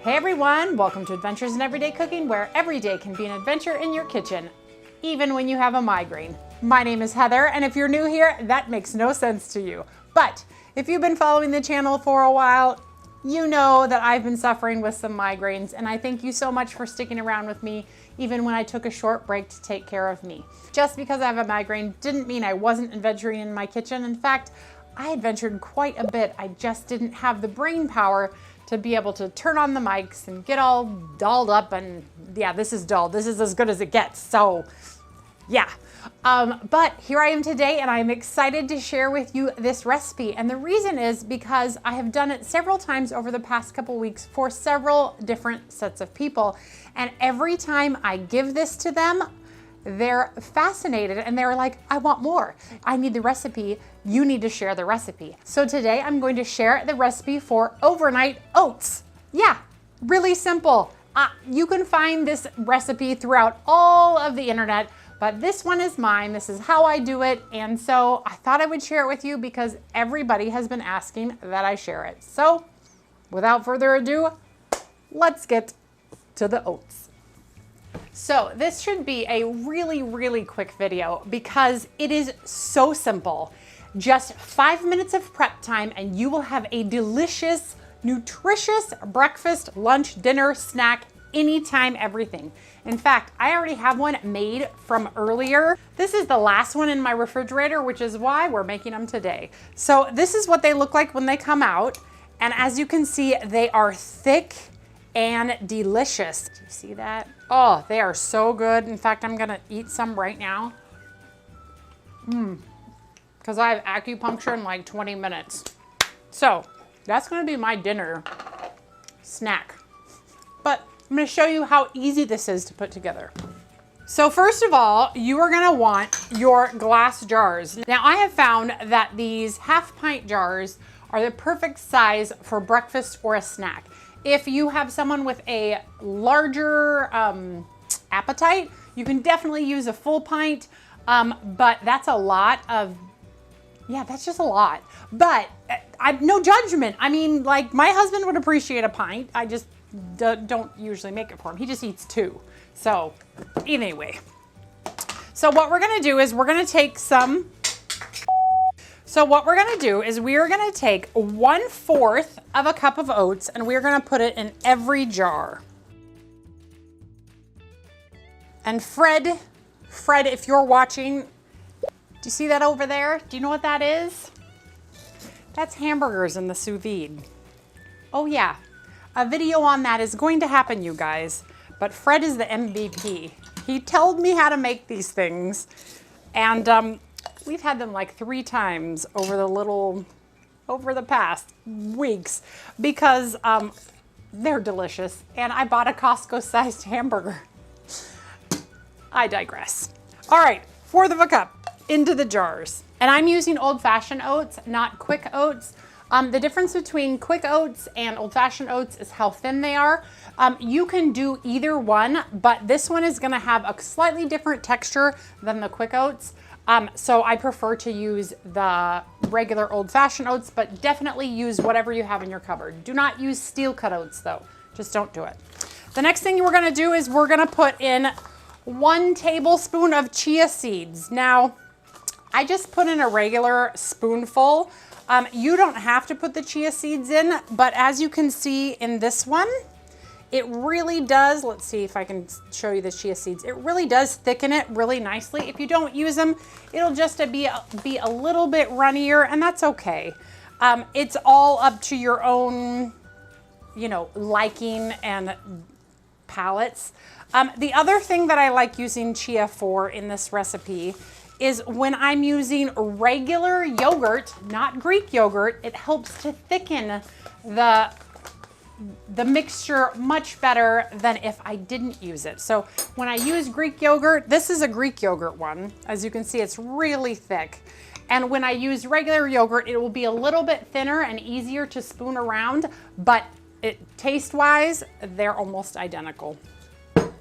Hey everyone, welcome to Adventures in Everyday Cooking, where every day can be an adventure in your kitchen, even when you have a migraine. My name is Heather, and if you're new here, that makes no sense to you. But if you've been following the channel for a while, you know that I've been suffering with some migraines, and I thank you so much for sticking around with me, even when I took a short break to take care of me. Just because I have a migraine didn't mean I wasn't adventuring in my kitchen. In fact, I adventured quite a bit. I just didn't have the brain power to be able to turn on the mics and get all dolled up, and yeah, this is dull. This is as good as it gets, so yeah. But here I am today, and I'm excited to share with you this recipe. And the reason is because I have done it several times over the past couple weeks for several different sets of people. And every time I give this to them, they're fascinated and they're like, I want more. I need the recipe. You need to share the recipe. So today I'm going to share the recipe for overnight oats. Yeah, really simple. You can find this recipe throughout all of the internet, but this one is mine. This is how I do it. And so I thought I would share it with you because everybody has been asking that I share it. So without further ado, let's get to the oats. So this should be a really quick video because it is so simple. Just 5 minutes of prep time and you will have a delicious, nutritious breakfast, lunch, dinner, snack, anytime, everything. In fact, I already have one made from earlier. This is the last one in my refrigerator, which is why we're making them today. So this is what they look like when they come out. And as you can see, they are thick and delicious. Do you see that? Oh, they are so good. In fact, I'm gonna eat some right now. Because I have acupuncture in like 20 minutes. So that's gonna be my dinner snack. But I'm gonna show you how easy this is to put together. So first of all, you are gonna want your glass jars. Now I have found that these half-pint jars are the perfect size for breakfast or a snack. If you have someone with a larger appetite, you can definitely use a full pint, but that's a lot of, yeah, that's just a lot. But no judgment. I mean, like my husband would appreciate a pint. I just don't usually make it for him. He just eats 2. So anyway, so what we're gonna do is we're gonna take some, we are gonna take 1/4 of a cup of oats and we're gonna put it in every jar. And Fred, if you're watching, do you see that over there? Do you know what that is? That's hamburgers in the sous vide. Oh yeah, a video on that is going to happen, you guys. But Fred is the MVP. He told me how to make these things. And we've had them like 3 times over the past weeks because they're delicious. And I bought a Costco-sized hamburger. I digress. All right, 1/4 of a cup into the jars. And I'm using old-fashioned oats, not quick oats. The difference between quick oats and old-fashioned oats is how thin they are. You can do either one, but this one is gonna have a slightly different texture than the quick oats. So I prefer to use the regular old-fashioned oats, but definitely use whatever you have in your cupboard. Do not use steel-cut oats though. Just don't do it. The next thing we're gonna do is we're gonna put in 1 tablespoon of chia seeds. Now, I just put in a regular spoonful. You don't have to put the chia seeds in, but as you can see in this one, it really does, let's see if I can show you the chia seeds. It really does thicken it really nicely. If you don't use them, it'll just be a little bit runnier, and that's okay. It's all up to your own, you know, liking and palates. The other thing that I like using chia for in this recipe is when I'm using regular yogurt, not Greek yogurt, it helps to thicken the mixture much better than if I didn't use it. So when I use Greek yogurt, this is a Greek yogurt one. As you can see, it's really thick. And when I use regular yogurt, it will be a little bit thinner and easier to spoon around, but taste-wise, they're almost identical. All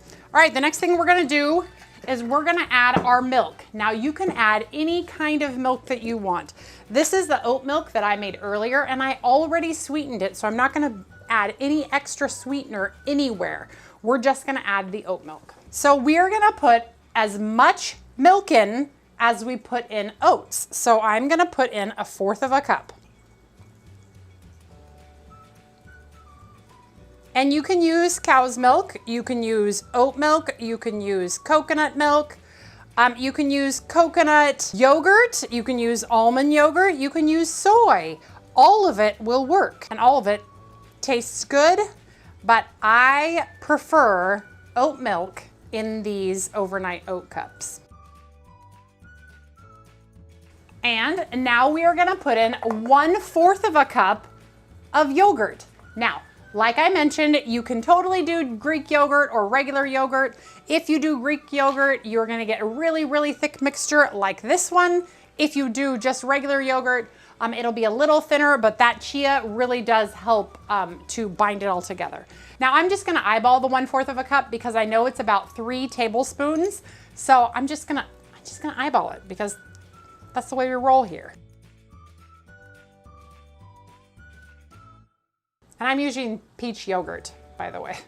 right, the next thing we're gonna do is we're gonna add our milk. Now you can add any kind of milk that you want. This is the oat milk that I made earlier and I already sweetened it, so I'm not gonna add any extra sweetener anywhere. We're just gonna add the oat milk. So we're gonna put as much milk in as we put in oats. So I'm gonna put in 1/4 cup. And you can use cow's milk, you can use oat milk, you can use coconut milk, you can use coconut yogurt, you can use almond yogurt, you can use soy. All of it will work and all of it tastes good, but I prefer oat milk in these overnight oat cups. And now we are gonna put in 1/4 cup of yogurt. Now, like I mentioned, you can totally do Greek yogurt or regular yogurt. If you do Greek yogurt, you're gonna get a really, really thick mixture like this one. If you do just regular yogurt, it'll be a little thinner, but that chia really does help to bind it all together. Now I'm just gonna eyeball the 1/4 cup because I know it's about 3 tablespoons. So I'm just gonna eyeball it because that's the way we roll here. And I'm using peach yogurt, by the way.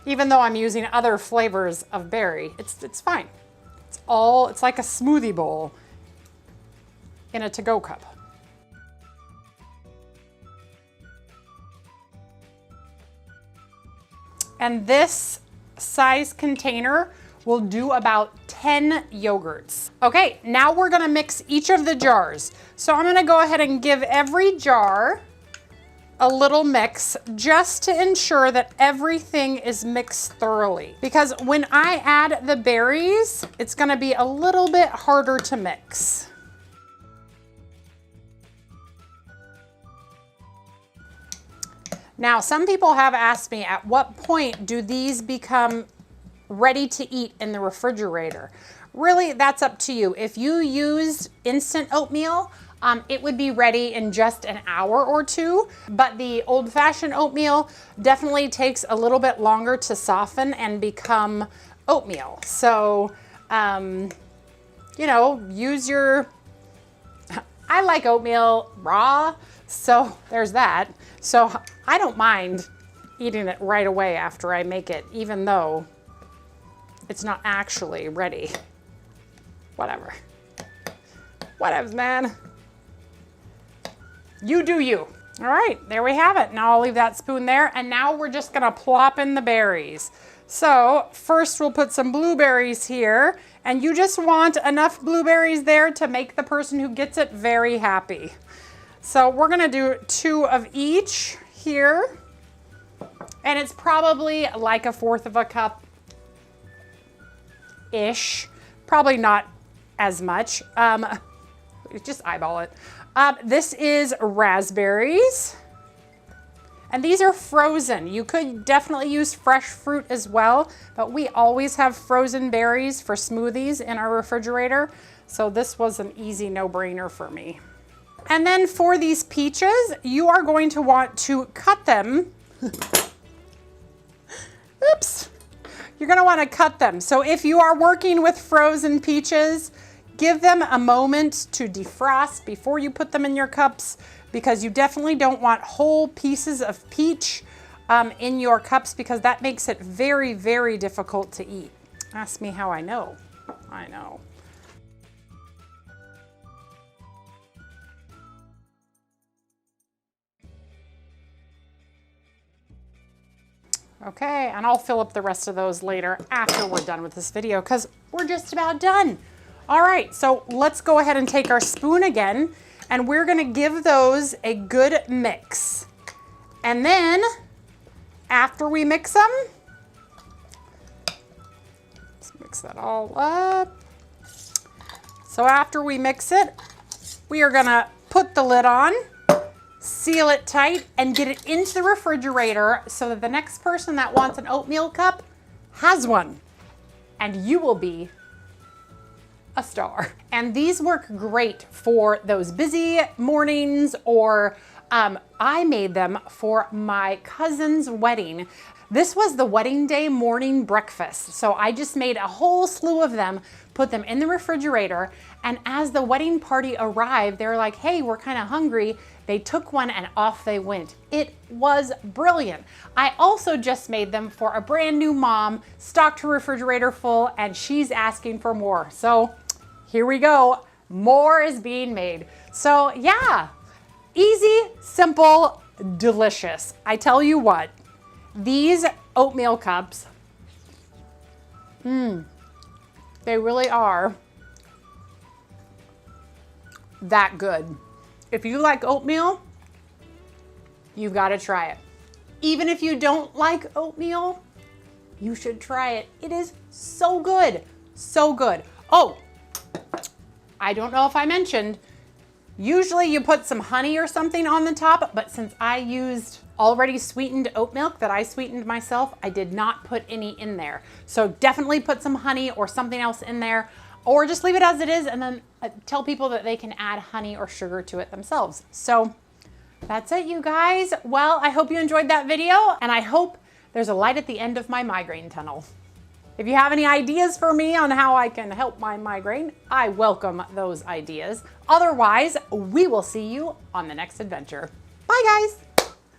Even though I'm using other flavors of berry, it's fine. It's like a smoothie bowl in a to-go cup. And this size container will do about 10 yogurts. Okay, now we're gonna mix each of the jars. So I'm gonna go ahead and give every jar a little mix just to ensure that everything is mixed thoroughly. Because when I add the berries, it's gonna be a little bit harder to mix. Now, some people have asked me, at what point do these become ready to eat in the refrigerator? Really, that's up to you. If you used instant oatmeal, it would be ready in just an hour or two, but the old-fashioned oatmeal definitely takes a little bit longer to soften and become oatmeal. So, you know, I like oatmeal raw, so there's that. So I don't mind eating it right away after I make it, even though it's not actually ready. Whatever. Whatevs, man. You do you. All right, there we have it. Now I'll leave that spoon there, and now we're just gonna plop in the berries. So first we'll put some blueberries here, and you just want enough blueberries there to make the person who gets it very happy. So we're gonna do 2 of each here, and it's probably like 1/4 cup-ish, probably not as much. Just eyeball it. This is raspberries, and these are frozen. You could definitely use fresh fruit as well, but we always have frozen berries for smoothies in our refrigerator, so this was an easy no-brainer for me. And then for these peaches, you are going to want to cut them. Oops. You're gonna wanna cut them. So if you are working with frozen peaches, give them a moment to defrost before you put them in your cups, because you definitely don't want whole pieces of peach in your cups, because that makes it very, very difficult to eat. Ask me how I know. I know. Okay, and I'll fill up the rest of those later after we're done with this video, because we're just about done. All right, so let's go ahead and take our spoon again, and we're gonna give those a good mix. And then after we mix them, let's mix that all up. So after we mix it, we are gonna put the lid on, seal it tight, and get it into the refrigerator so that the next person that wants an oatmeal cup has one, and you will be a star. And these work great for those busy mornings, or I made them for my cousin's wedding. This was the wedding day morning breakfast. So I just made a whole slew of them, put them in the refrigerator, and as the wedding party arrived, they were like, hey, we're kind of hungry. They took one and off they went. It was brilliant. I also just made them for a brand new mom, stocked her refrigerator full, and she's asking for more. So here we go. More is being made. So yeah, easy, simple, delicious. I tell you what, these oatmeal cups, they really are that good. If you like oatmeal, you've got to try it. Even if you don't like oatmeal, you should try it. It is so good, so good. Oh, I don't know if I mentioned, usually you put some honey or something on the top, but since I used already sweetened oat milk that I sweetened myself, I did not put any in there. So definitely put some honey or something else in there, or just leave it as it is and then tell people that they can add honey or sugar to it themselves. So that's it, you guys. Well, I hope you enjoyed that video, and I hope there's a light at the end of my migraine tunnel. If you have any ideas for me on how I can help my migraine, I welcome those ideas. Otherwise, we will see you on the next adventure. Bye, guys.